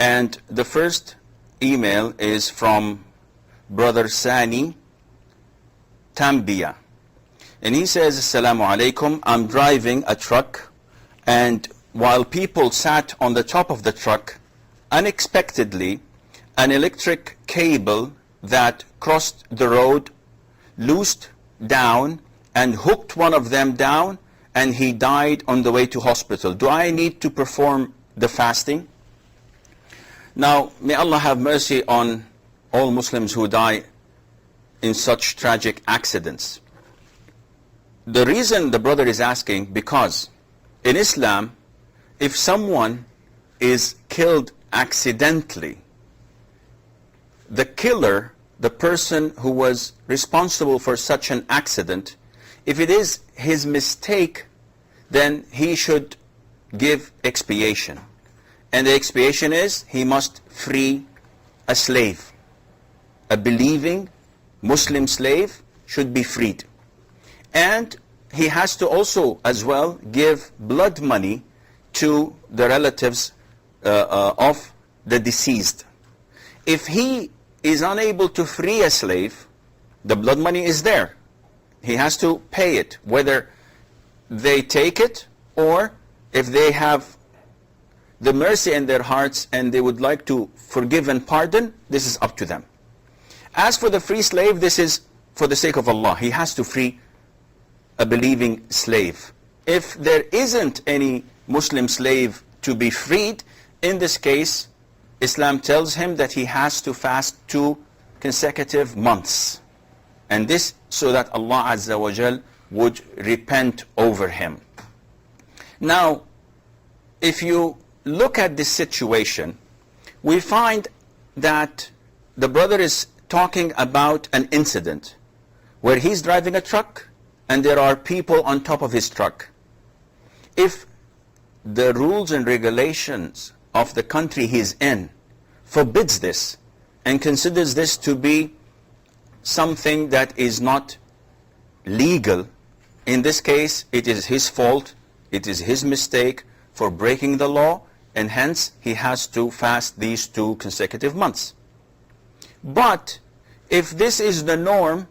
And the first email is from Brother Sani Tambia. And he says, Assalamu alaikum, I'm driving a truck, and while people sat on the top of the truck, unexpectedly, an electric cable that crossed the road loosed down and hooked one of them down, and he died on the way to hospital. Do I need to perform the fasting? Now, may Allah have mercy on all Muslims who die in such tragic accidents. The reason the brother is asking, because in Islam, if someone is killed accidentally, the killer, the person who was responsible for such an accident, if it is his mistake, then he should give expiation. And the expiation is, he must free a slave. A believing Muslim slave should be freed. And he has to also, as well, give blood money to the relatives of the deceased. If he is unable to free a slave, the blood money is there. He has to pay it, whether they take it or if they have the mercy in their hearts and they would like to forgive and pardon, this is up to them. As for the free slave, this is for the sake of Allah. He has to free a believing slave. If there isn't any Muslim slave to be freed, in this case, Islam tells him that he has to fast 2 consecutive months. And this so that Allah Azza wa Jal would repent over him. Now, if you look at this situation, we find that the brother is talking about an incident where he's driving a truck and there are people on top of his truck. If the rules and regulations of the country he's in forbids this and considers this to be something that is not legal, in this case it is his fault, it is his mistake for breaking the law, and hence he has to fast these 2 consecutive months. But if this is the norm,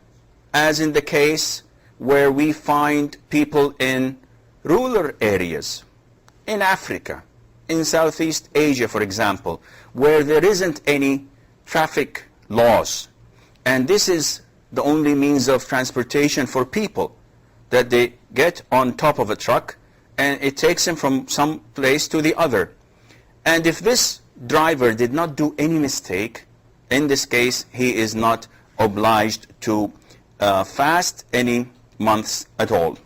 as in the case where we find people in rural areas, in Africa, in Southeast Asia, for example, where there isn't any traffic laws, and this is the only means of transportation for people, that they get on top of a truck and it takes them from some place to the other. And if this driver did not do any mistake, in this case he is not obliged to fast any months at all.